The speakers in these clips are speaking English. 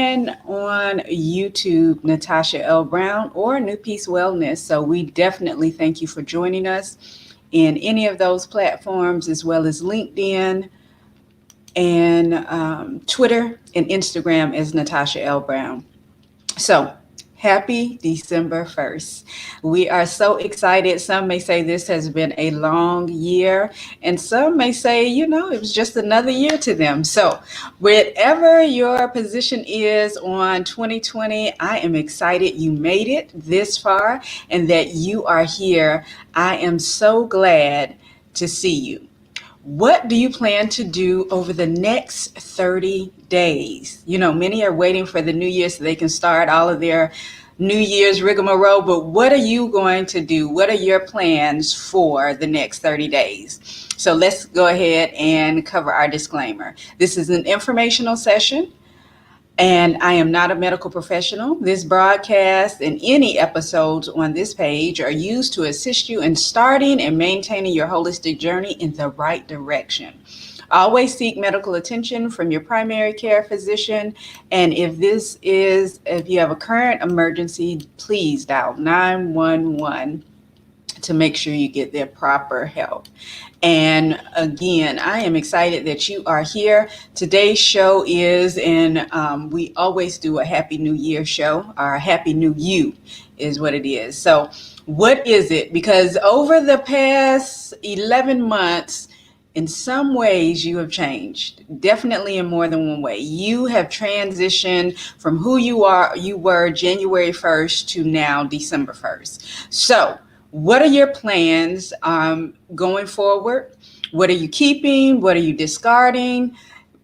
on YouTube, Natasha L. Brown or NewPeace Wellness. So we definitely thank you for joining us in any of those platforms, as well as LinkedIn and Twitter and Instagram as Natasha L. Brown. So, happy December 1st. We are so excited. Some may say this has been a long year, and some may say, it was just another year to them. So, whatever your position is on 2020, I am excited you made it this far and that you are here. I am so glad to see you. What do you plan to do over the next 30 days? Many are waiting for the new year so they can start all of their New Year's rigmarole, but what are you going to do? What are your plans for the next 30 days? So let's go ahead and cover our disclaimer. This is an informational session, and I am not a medical professional. This broadcast and any episodes on this page are used to assist you in starting and maintaining your holistic journey in the right direction. Always seek medical attention from your primary care physician. And if you have a current emergency, please dial 911 to make sure you get their proper help. And again, I am excited that you are here. Today's show is, and we always do a Happy New Year show, or Happy New You is what it is. So what is it? Because over the past 11 months, in some ways you have changed, definitely in more than one way. You have transitioned from who you were January 1st to now December 1st. So what are your plans going forward? What are you keeping? What are you discarding?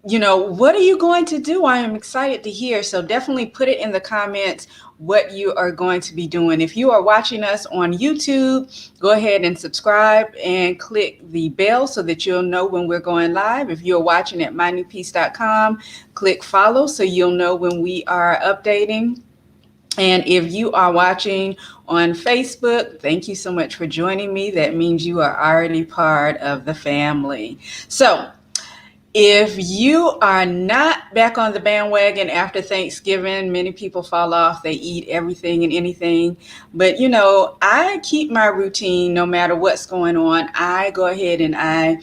What are you going to do? I am excited to hear. So definitely put it in the comments what you are going to be doing. If you are watching us on YouTube, go ahead and subscribe and click the bell so that you'll know when we're going live. If you're watching at mynewpeace.com, click follow so you'll know when we are updating. And if you are watching on Facebook, thank you so much for joining me. That means you are already part of the family. So if you are not back on the bandwagon after Thanksgiving, many people fall off. They eat everything and anything. But, I keep my routine no matter what's going on. I go ahead and I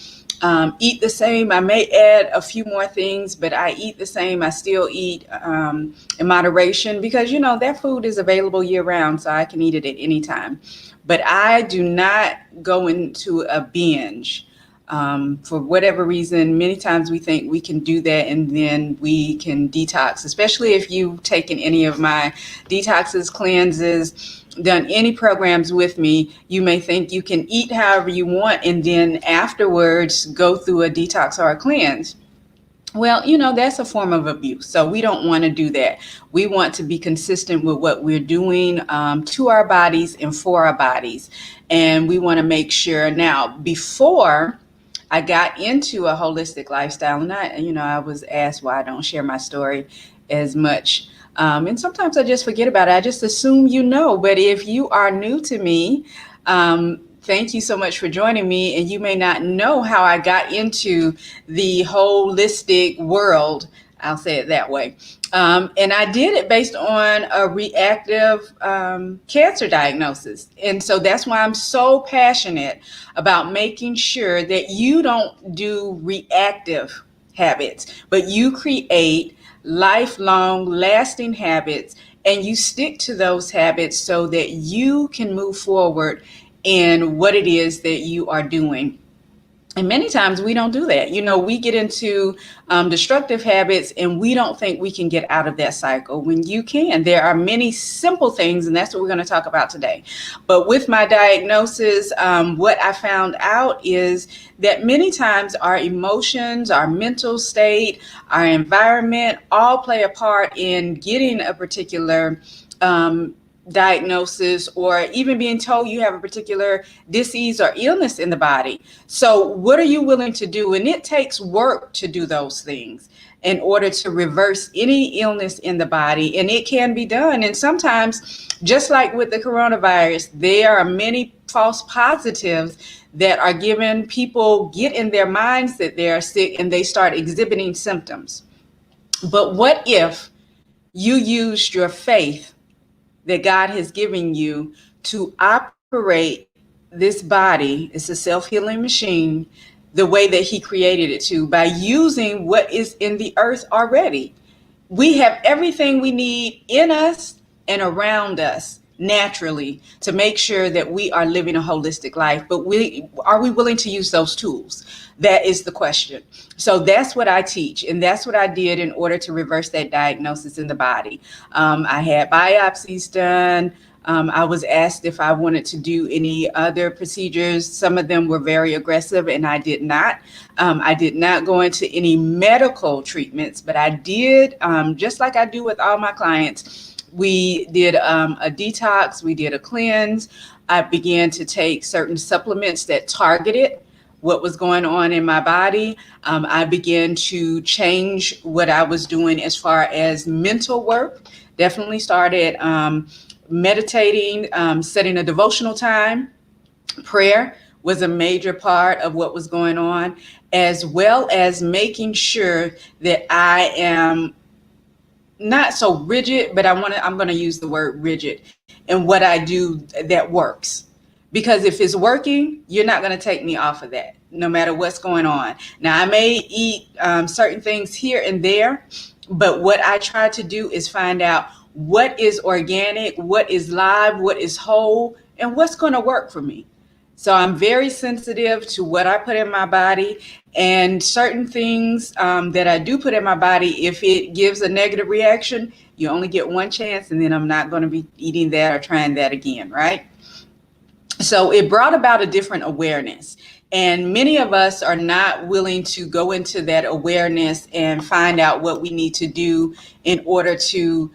eat the same. I may add a few more things, but I eat the same. I still eat in moderation because, that food is available year round, so I can eat it at any time. But I do not go into a binge. For whatever reason, many times we think we can do that and then we can detox, especially if you've taken any of my detoxes, cleanses, done any programs with me. You may think you can eat however you want and then afterwards go through a detox or a cleanse. Well, that's a form of abuse. So we don't want to do that. We want to be consistent with what we're doing to our bodies and for our bodies. And we want to make sure now, before I got into a holistic lifestyle, and I was asked why I don't share my story as much. And sometimes I just forget about it. I just assume But if you are new to me, thank you so much for joining me. And you may not know how I got into the holistic world. I'll say it that way. And I did it based on a reactive cancer diagnosis. And so that's why I'm so passionate about making sure that you don't do reactive habits, but you create lifelong, lasting habits, and you stick to those habits so that you can move forward in what it is that you are doing. And many times we don't do that. We get into destructive habits and we don't think we can get out of that cycle when you can. There are many simple things, and that's what we're going to talk about today. But with my diagnosis, what I found out is that many times our emotions, our mental state, our environment all play a part in getting a particular diagnosis or even being told you have a particular disease or illness in the body. So what are you willing to do? And it takes work to do those things in order to reverse any illness in the body. And it can be done. And sometimes, just like with the coronavirus, there are many false positives that are given. People get in their minds that they are sick and they start exhibiting symptoms. But what if You used your faith that God has given you to operate this body. It's a self-healing machine the way that he created it to, by using what is in the earth already. We have everything we need in us and around us naturally to make sure that we are living a holistic life. But are we willing to use those tools? That is the question. So that's what I teach, and that's what I did in order to reverse that diagnosis in the body. I had biopsies done. I was asked if I wanted to do any other procedures. Some of them were very aggressive, and I did not. I did not go into any medical treatments, but I did, just like I do with all my clients, we did a detox, we did a cleanse. I began to take certain supplements that targeted what was going on in my body. I began to change what I was doing as far as mental work. Definitely started meditating, setting a devotional time. Prayer was a major part of what was going on, as well as making sure that I am not so rigid, but I'm going to use the word rigid in what I do that works. Because if it's working, you're not going to take me off of that, no matter what's going on. Now, I may eat certain things here and there, but what I try to do is find out what is organic, what is live, what is whole, and what's going to work for me. So I'm very sensitive to what I put in my body, and certain things that I do put in my body, if it gives a negative reaction, you only get one chance, and then I'm not going to be eating that or trying that again, right? So it brought about a different awareness. And many of us are not willing to go into that awareness and find out what we need to do in order to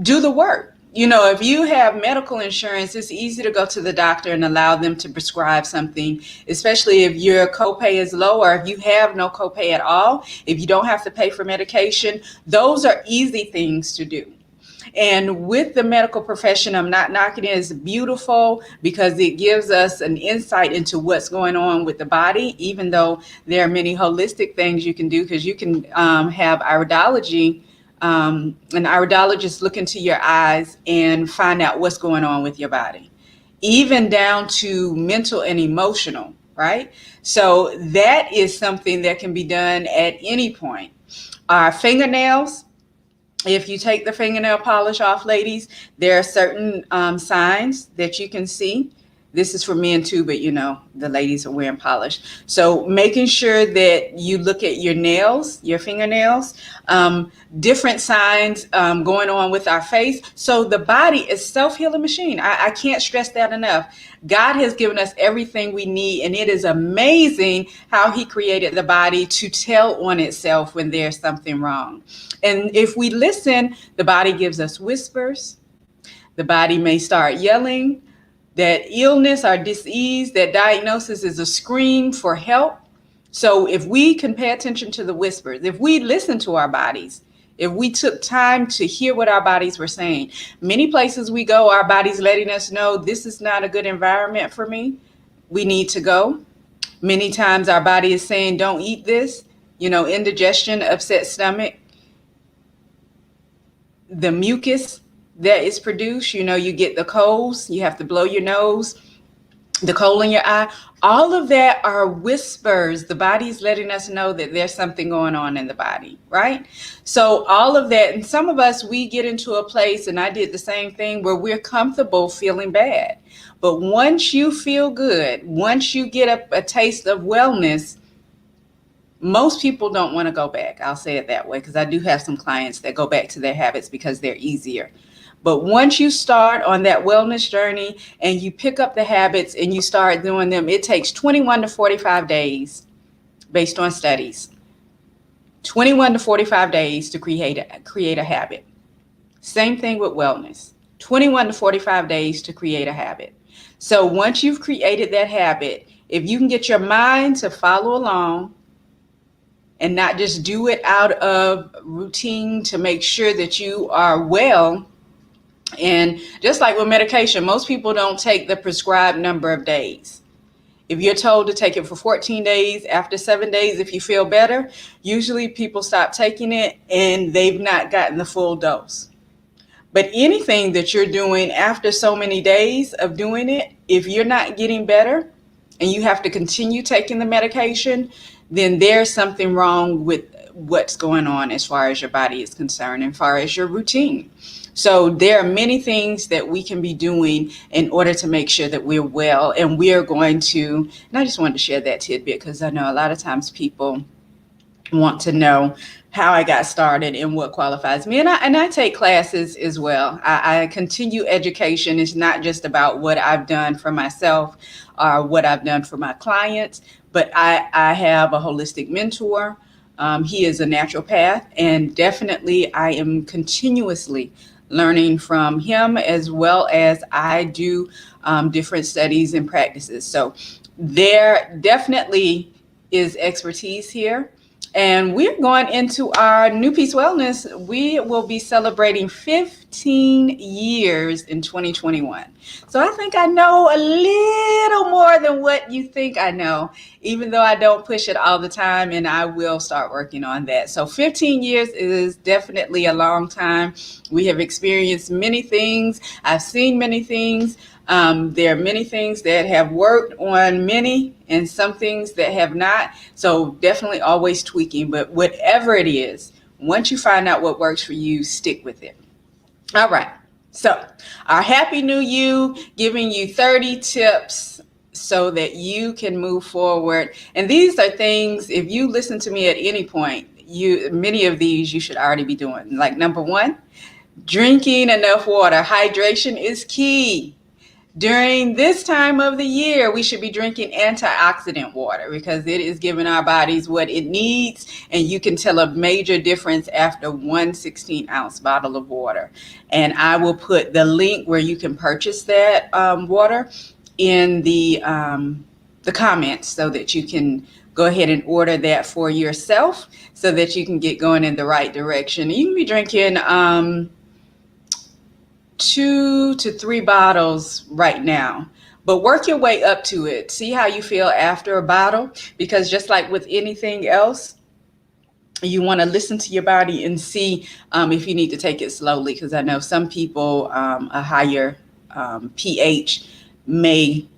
do the work. You know, if you have medical insurance, it's easy to go to the doctor and allow them to prescribe something, especially if your copay is low, or if you have no copay at all, if you don't have to pay for medication. Those are easy things to do. And with the medical profession, I'm not knocking it. It's beautiful because it gives us an insight into what's going on with the body, even though there are many holistic things you can do, because you can have iridology, an iridologist look into your eyes and find out what's going on with your body, even down to mental and emotional, right? So that is something that can be done at any point. Our fingernails, if you take the fingernail polish off, ladies, there are certain signs that you can see. This is for men too, but you know, the ladies are wearing polish. So making sure that you look at your nails, your fingernails, different signs going on with our face. So the body is self-healing machine. I can't stress that enough. God has given us everything we need, and it is amazing how he created the body to tell on itself when there's something wrong. And if we listen, the body gives us whispers. The body may start yelling. That illness or disease, that diagnosis is a scream for help. So if we can pay attention to the whispers, if we listen to our bodies, if we took time to hear what our bodies were saying, many places we go, our body's letting us know this is not a good environment for me. We need to go. Many times our body is saying, don't eat this, indigestion, upset stomach, the mucus that is produced, you get the colds, you have to blow your nose, the coal in your eye. All of that are whispers. The body's letting us know that there's something going on in the body, right? So all of that, and some of us, we get into a place, and I did the same thing, where we're comfortable feeling bad. But once you feel good, once you get a taste of wellness, most people don't want to go back. I'll say it that way, because I do have some clients that go back to their habits because they're easier. But once you start on that wellness journey and you pick up the habits and you start doing them, it takes 21 to 45 days, based on studies, 21 to 45 days to create a habit. Same thing with wellness, 21 to 45 days to create a habit. So once you've created that habit, if you can get your mind to follow along and not just do it out of routine to make sure that you are well. And just like with medication, most people don't take the prescribed number of days. If you're told to take it for 14 days, after 7 days, if you feel better, usually people stop taking it and they've not gotten the full dose. But anything that you're doing after so many days of doing it, if you're not getting better and you have to continue taking the medication, then there's something wrong with what's going on as far as your body is concerned and as far as your routine. So there are many things that we can be doing in order to make sure that we're well, and we're going to, and I just wanted to share that tidbit because I know a lot of times people want to know how I got started and what qualifies me. And I take classes as well. I continue education. It's not just about what I've done for myself or what I've done for my clients, but I have a holistic mentor. He is a naturopath, and definitely I am continuously learning from him, as well as I do different studies and practices. So there definitely is expertise here. And we're going into our NewPeace Wellness. We will be celebrating 15 years in 2021. So I think I know a little more than what you think I know, even though I don't push it all the time, and I will start working on that. So 15 years is definitely a long time. We have experienced many things. I've seen many things. There are many things that have worked on many and some things that have not. So definitely always tweaking, but whatever it is, once you find out what works for you, stick with it. All right. So our Happy New You, giving you 30 tips so that you can move forward. And these are things, if you listen to me at any point, many of these you should already be doing. Like number one, drinking enough water. Hydration is key. During this time of the year, we should be drinking antioxidant water because it is giving our bodies what it needs, and you can tell a major difference after one 16-ounce bottle of water. And I will put the link where you can purchase that water in the comments so that you can go ahead and order that for yourself so that you can get going in the right direction. You can be drinking 2 to 3 bottles right now, but work your way up to it. See how you feel after a bottle, because just like with anything else, you want to listen to your body and see if you need to take it slowly, because I know some people, a higher pH may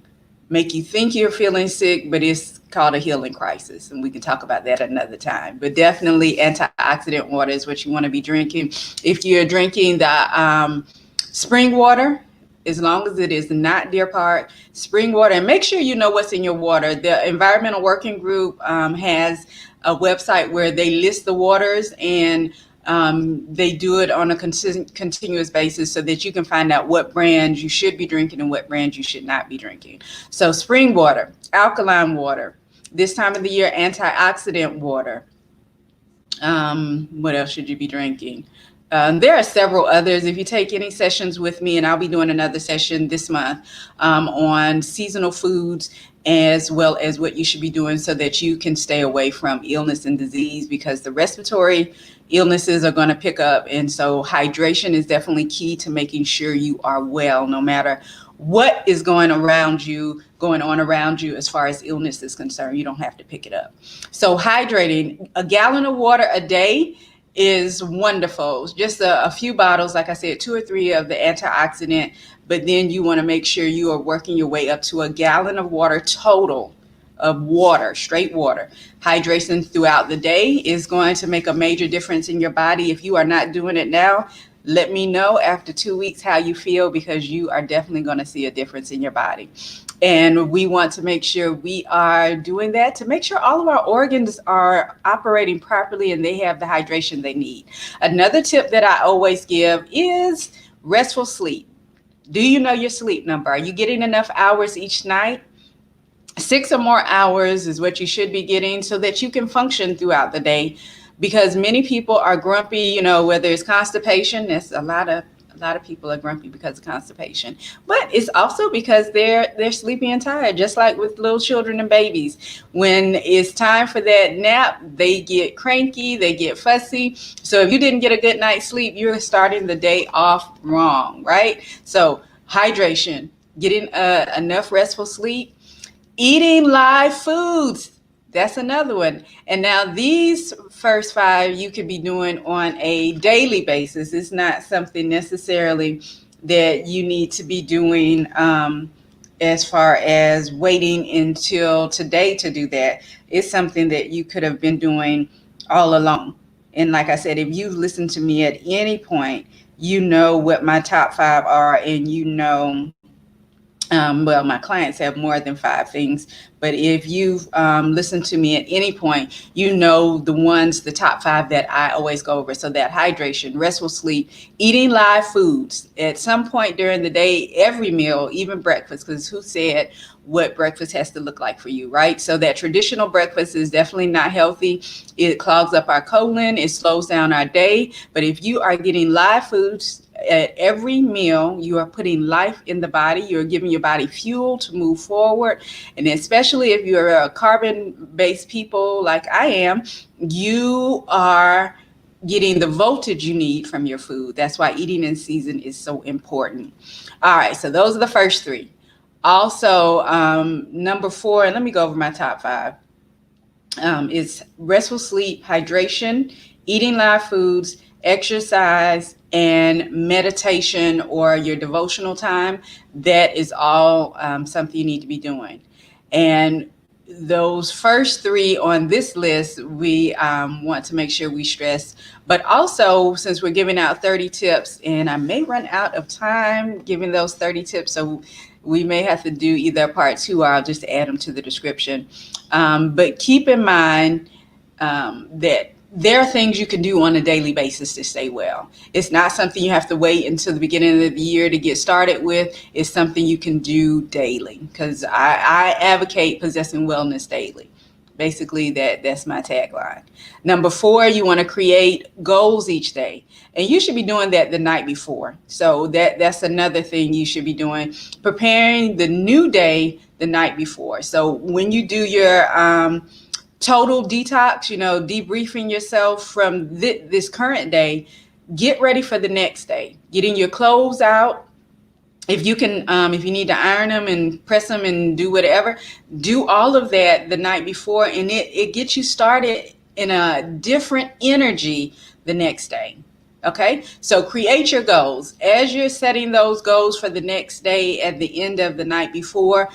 make you think you're feeling sick, but it's called a healing crisis, and we can talk about that another time. But definitely antioxidant water is what you want to be drinking. If you're drinking the spring water, as long as it is not Deer Park spring water, and make sure you know what's in your water. The Environmental Working Group has a website where they list the waters, and they do it on a continuous basis so that you can find out what brands you should be drinking and what brands you should not be drinking. So spring water, alkaline water, this time of the year, antioxidant water. What else should you be drinking? There are several others. If you take any sessions with me, and I'll be doing another session this month on seasonal foods, as well as what you should be doing so that you can stay away from illness and disease, because the respiratory illnesses are going to pick up. And so hydration is definitely key to making sure you are well, no matter what is going on around you as far as illness is concerned. You don't have to pick it up. So hydrating, a gallon of water a day is wonderful. Just a few bottles, like I said, 2 or 3 of the antioxidant, but then you want to make sure you are working your way up to a gallon of water total of water, straight water. Hydration throughout the day is going to make a major difference in your body. If you are not doing it now, let me know after 2 weeks how you feel, because you are definitely going to see a difference in your body. And we want to make sure we are doing that to make sure all of our organs are operating properly and they have the hydration they need. Another tip that I always give is restful sleep. Do you know your sleep number? Are you getting enough hours each night? 6 or more hours is what you should be getting so that you can function throughout the day, because many people are grumpy, whether it's constipation. That's a lot of people are grumpy because of constipation, but it's also because they're sleepy and tired, just like with little children and babies. When it's time for that nap, they get cranky, they get fussy. So if you didn't get a good night's sleep, you're starting the day off wrong, right? So hydration, getting enough restful sleep. Eating live foods. That's another one. And now these first five you could be doing on a daily basis. It's not something necessarily that you need to be doing as far as waiting until today to do that. It's something that you could have been doing all along. And like I said, if you've listened to me at any point, you know what my top five are, and you know well, my clients have more than five things, but if you've listened to me at any point, you know the ones, the top five that I always go over. So that hydration, restful sleep, eating live foods at some point during the day, every meal, even breakfast, because who said what breakfast has to look like for you, right? So that traditional breakfast is definitely not healthy. It clogs up our colon, it slows down our day. But if you are getting live foods at every meal, you are putting life in the body. You're giving your body fuel to move forward. And especially if you're a carbon-based people like I am, you are getting the voltage you need from your food. That's why eating in season is so important. All right, so those are the first three. Also, number four, and let me go over my top five. Is restful sleep, hydration, eating live foods, exercise, and meditation or your devotional time. That is all something you need to be doing. And those first three on this list, we want to make sure we stress. But also, since we're giving out 30 tips, and I may run out of time giving those 30 tips, so we may have to do either part two or I'll just add them to the description. But keep in mind that there are things you can do on a daily basis to stay well. It's not something you have to wait until the beginning of the year to get started with. It's something you can do daily, because I advocate possessing wellness daily. Basically, that's my tagline. Number four, you want to create goals each day. And you should be doing that the night before. So that's another thing you should be doing, preparing the new day the night before. So when you do your total detox, debriefing yourself from this current day, get ready for the next day. Getting your clothes out. If you can, if you need to iron them and press them and do whatever, do all of that the night before, and it gets you started in a different energy the next day. Okay, so create your goals. As you're setting those goals for the next day at the end of the night before,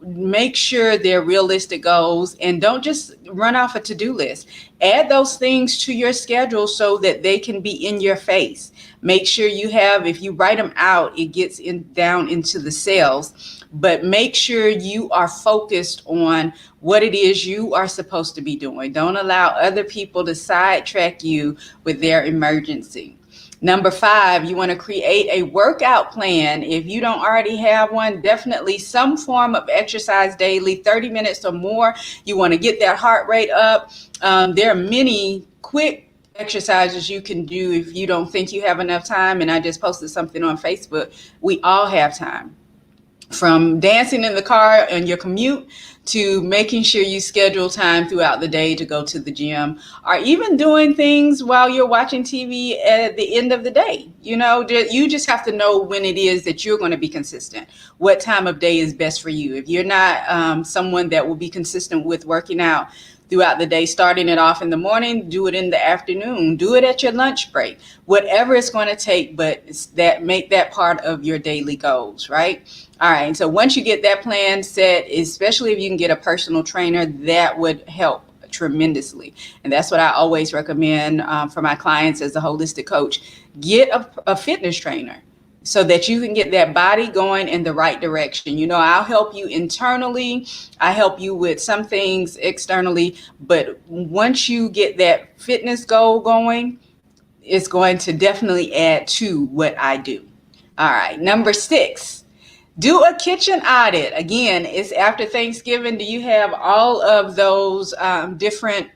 make sure they're realistic goals, and don't just run off a to-do list. Add those things to your schedule so that they can be in your face. Make sure you have, if you write them out, it gets down into the cells, but make sure you are focused on what it is you are supposed to be doing. Don't allow other people to sidetrack you with their emergency. Number five, you want to create a workout plan. If you don't already have one, definitely some form of exercise daily, 30 minutes or more. You want to get that heart rate up. There are many quick exercises you can do if you don't think you have enough time. And I just posted something on Facebook. We all have time. From dancing in the car on your commute to making sure you schedule time throughout the day to go to the gym, or even doing things while you're watching TV at the end of the day. You just have to know when it is that you're going to be consistent. What time of day is best for you? If you're not someone that will be consistent with working out throughout the day, starting it off in the morning, do it in the afternoon, do it at your lunch break, whatever it's going to take, but make that part of your daily goals, right? All right, so once you get that plan set, especially if you can get a personal trainer, that would help tremendously. And that's what I always recommend for my clients as a holistic coach. Get a fitness trainer so that you can get that body going in the right direction. I'll help you internally. I help you with some things externally. But once you get that fitness goal going, it's going to definitely add to what I do. All right, number six. Do a kitchen audit. Again, it's after Thanksgiving. Do you have all of those different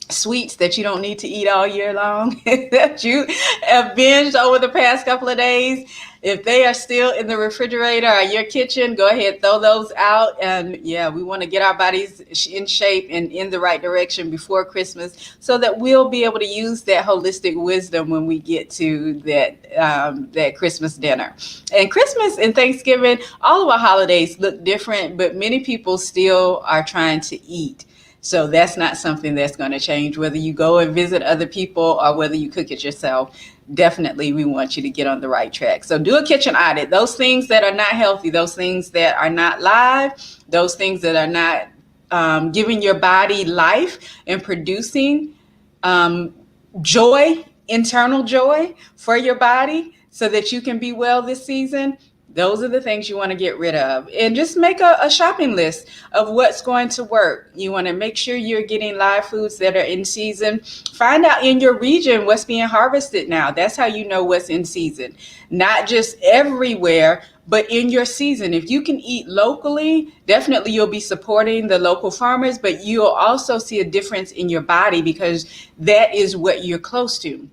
sweets that you don't need to eat all year long that you have binged over the past couple of days. If they are still in the refrigerator or your kitchen, go ahead, throw those out. And yeah, we want to get our bodies in shape and in the right direction before Christmas so that we'll be able to use that holistic wisdom when we get to that Christmas dinner. And Christmas and Thanksgiving, all of our holidays look different, but many people still are trying to eat. So that's not something that's going to change, whether you go and visit other people or whether you cook it yourself. Definitely, we want you to get on the right track. So do a kitchen audit. Those things that are not healthy, those things that are not live, those things that are not giving your body life and producing um, joy, internal joy for your body so that you can be well this season. Those are the things you want to get rid of. And just make a shopping list of what's going to work. You want to make sure you're getting live foods that are in season. Find out in your region what's being harvested now. That's how you know what's in season. Not just everywhere, but in your season. If you can eat locally, definitely you'll be supporting the local farmers, but you'll also see a difference in your body because that is what you're close to.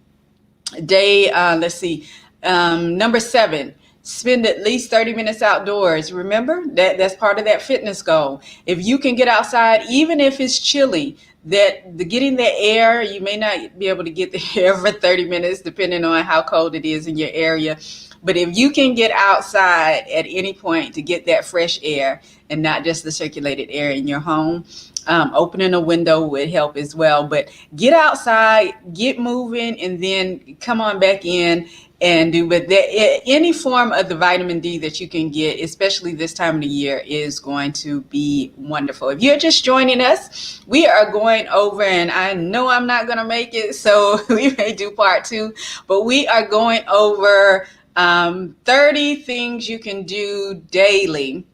Let's see, number 7, spend at least 30 minutes outdoors. Remember that's part of that fitness goal. If you can get outside, even if it's chilly, getting the air, you may not be able to get the air for 30 minutes depending on how cold it is in your area. But if you can get outside at any point to get that fresh air and not just the circulated air in your home, opening a window would help as well. But get outside, get moving, and then come on back in and do. But any form of the vitamin D that you can get, especially this time of the year, is going to be wonderful. If you're just joining us, we are going over, and I know I'm not going to make it, so we may do part 2, but we are going over 30 things you can do daily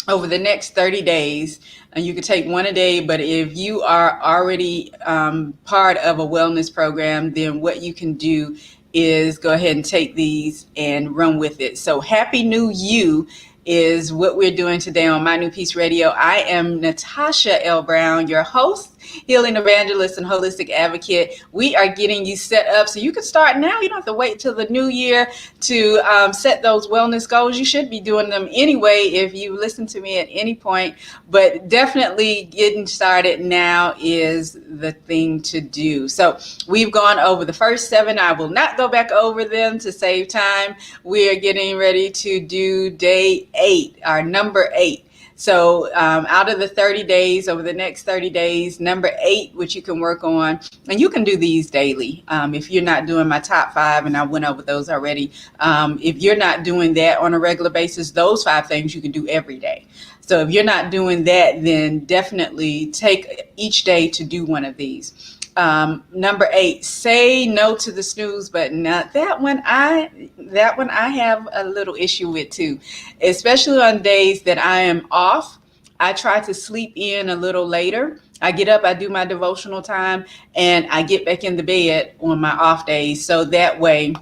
over the next 30 days. And you can take one a day, but if you are already part of a wellness program, then what you can do is go ahead and take these and run with it. So Happy New You is what we're doing today on My New Peace Radio. I am Natasha L. Brown, your host, healing evangelist, and holistic advocate. We are getting you set up so you can start now. You don't have to wait till the new year to set those wellness goals. You should be doing them anyway if you listen to me at any point, but definitely getting started now is the thing to do. So we've gone over the first 7. I will not go back over them to save time. We are getting ready to do day 8, our number 8. So out of the 30 days, over the next 30 days, number 8, which you can work on, and you can do these daily. If you're not doing my top 5, and I went over those already, if you're not doing that on a regular basis, those 5 things you can do every day. So if you're not doing that, then definitely take each day to do one of these. Number 8, say no to the snooze button. Now that one I have a little issue with too, especially on days that I am off. I try to sleep in a little later. I get up, I do my devotional time, and I get back in the bed on my off days. So that way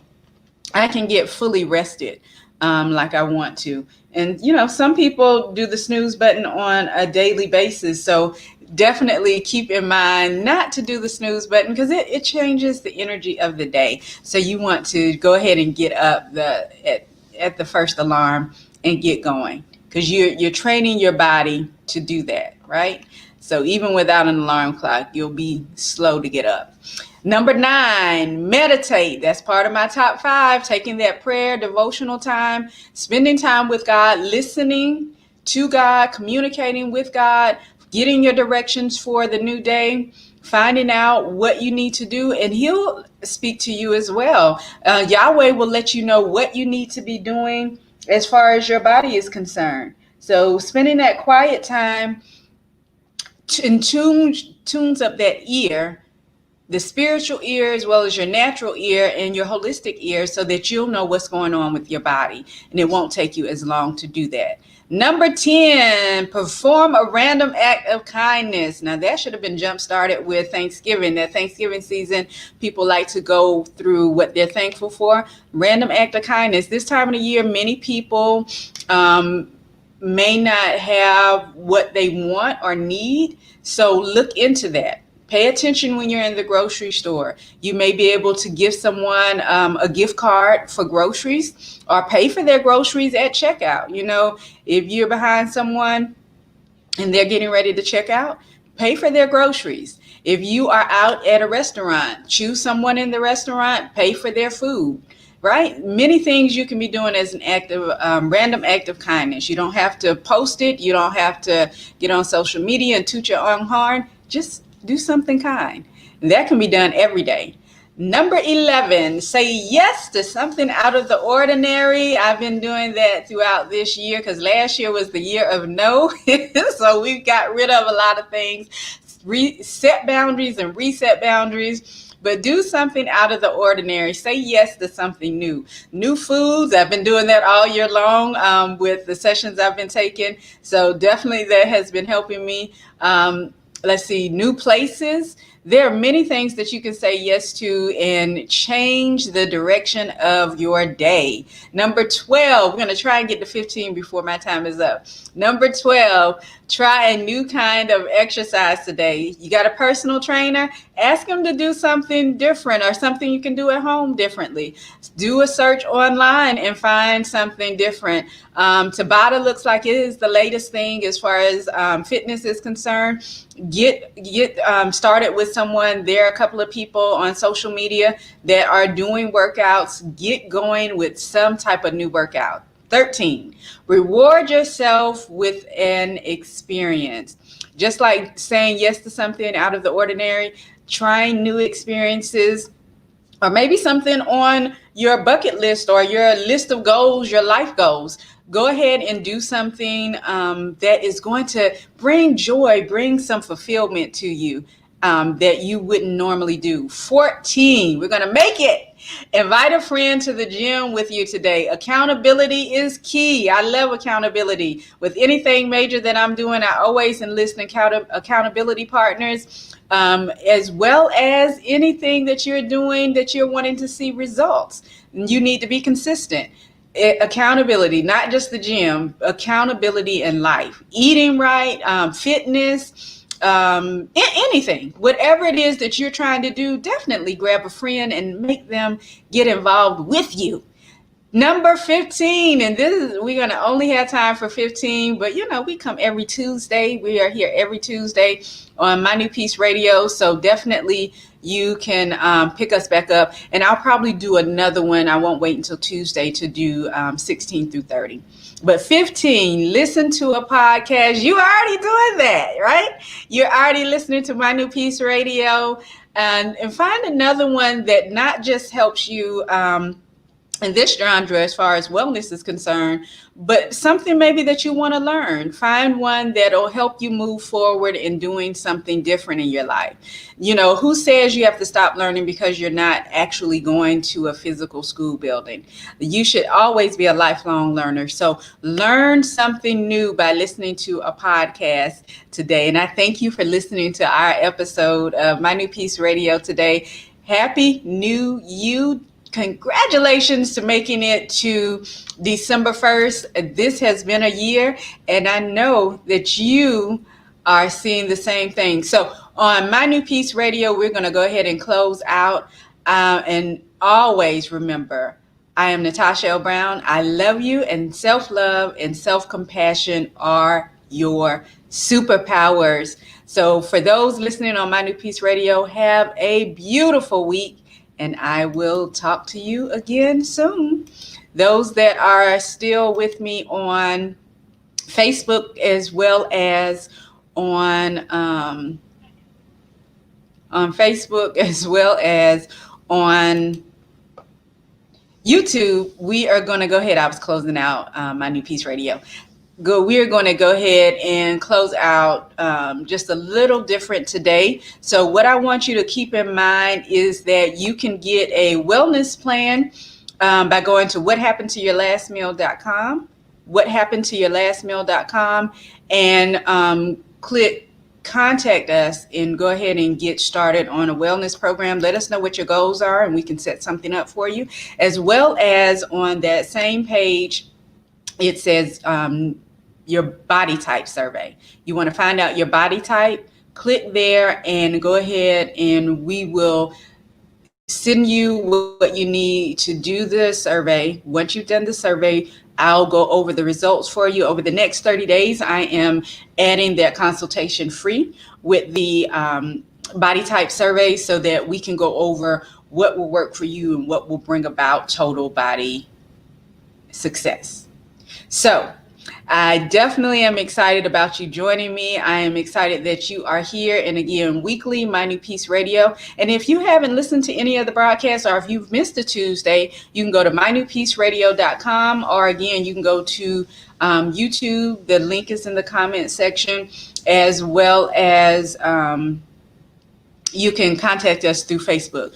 I can get fully rested like I want to. And, some people do the snooze button on a daily basis. So definitely keep in mind not to do the snooze button because it changes the energy of the day. So you want to go ahead and get up at the first alarm and get going because you're training your body to do that, right? So even without an alarm clock, you'll be slow to get up. Number 9, meditate. That's part of my top 5, taking that prayer, devotional time, spending time with God, listening to God, communicating with God, getting your directions for the new day, finding out what you need to do, and He'll speak to you as well. Yahweh will let you know what you need to be doing as far as your body is concerned. So spending that quiet time tunes up that ear, the spiritual ear as well as your natural ear and your holistic ear, so that you'll know what's going on with your body, and it won't take you as long to do that. Number 10, perform a random act of kindness. Now that should have been jump started with Thanksgiving. That Thanksgiving season, people like to go through what they're thankful for. Random act of kindness. This time of the year, many people may not have what they want or need. So look into that. Pay attention when you're in the grocery store. You may be able to give someone a gift card for groceries or pay for their groceries at checkout. If you're behind someone and they're getting ready to check out, pay for their groceries. If you are out at a restaurant, choose someone in the restaurant, pay for their food. Right? Many things you can be doing as an random act of kindness. You don't have to post it. You don't have to get on social media and toot your own horn. Just do something kind. And that can be done every day. Number 11, say yes to something out of the ordinary. I've been doing that throughout this year because last year was the year of no. So we've got rid of a lot of things, set boundaries and reset boundaries. But do something out of the ordinary. Say yes to something new. New foods. I've been doing that all year long with the sessions I've been taking. So definitely that has been helping me. Let's see, new places. There are many things that you can say yes to and change the direction of your day. Number 12, we're going to try and get to 15 before my time is up. Number 12, try a new kind of exercise today. You got a personal trainer? Ask them to do something different or something you can do at home differently. Do a search online and find something different. Tabata looks like it is the latest thing as far as fitness is concerned. Get started with someone. There are a couple of people on social media that are doing workouts. Get going with some type of new workout. 13, reward yourself with an experience. Just like saying yes to something out of the ordinary, trying new experiences, or maybe something on your bucket list or your list of goals, your life goals. Go ahead and do something that is going to bring joy, bring some fulfillment to you that you wouldn't normally do. 14, we're going to make it. Invite a friend to the gym with you today. Accountability is key. I love accountability. With anything major that I'm doing, I always enlist accountability partners, as well as anything that you're doing that you're wanting to see results. You need to be consistent. Accountability, not just the gym, accountability in life, eating right, fitness, anything, whatever it is that you're trying to do, definitely grab a friend and make them get involved with you. Number 15, and we're going to only have time for 15, but we come every Tuesday. We are here every Tuesday on My New Peace Radio. So definitely you can pick us back up, and I'll probably do another one. I won't wait until Tuesday to do 16 through 30. But 15, listen to a podcast. You're already doing that, right? You're already listening to My New Peace Radio, and find another one that not just helps you in this genre as far as wellness is concerned, but something maybe that you want to learn. Find one that'll help you move forward in doing something different in your life. Who says you have to stop learning because you're not actually going to a physical school building? You should always be a lifelong learner. So learn something new by listening to a podcast today. And I thank you for listening to our episode of My New Peace Radio today. Happy New You. Congratulations to making it to December 1st. This has been a year, and I know that you are seeing the same thing. So on My New Peace Radio, we're going to go ahead and close out. And always remember, I am Natasha L. Brown. I love you, and self-love and self-compassion are your superpowers. So for those listening on My New Peace Radio, have a beautiful week. And I will talk to you again soon. Those that are still with me on Facebook as well as on Facebook as well as on YouTube, we are going to go ahead. I was closing out My New Peace Radio. We're going to go ahead and close out just a little different today. So what I want you to keep in mind is that you can get a wellness plan by going to whathappenedtoyourlastmeal.com, whathappenedtoyourlastmeal.com, and click contact us and go ahead and get started on a wellness program. Let us know what your goals are and we can set something up for you. As well as on that same page, it says your body type survey. You want to find out your body type? click there and go ahead, and we will send you what you need to do the survey. Once you've done the survey, I'll go over the results for you. Over the next 30 days, I am adding that consultation free with the body type survey so that we can go over what will work for you and what will bring about total body success. So I definitely am excited about you joining me. I am excited that you are here. And again, weekly, My New Peace Radio. And if you haven't listened to any of the broadcasts, or if you've missed a Tuesday, you can go to mynewpeaceradio.com, or again, you can go to YouTube. The link is in the comment section, as well as you can contact us through Facebook.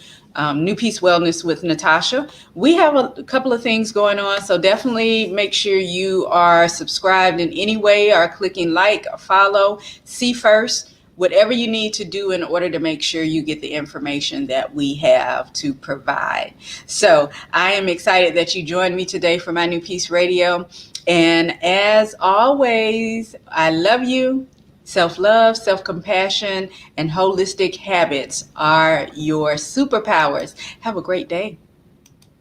New Peace Wellness with Natasha. We have a couple of things going on, so definitely make sure you are subscribed in any way, or clicking like or follow. See first, whatever you need to do in order to make sure you get the information that we have to provide. So I am excited that you joined me today for My New Peace Radio. And as always, I love you. Self-love, self-compassion, and holistic habits are your superpowers. Have a great day.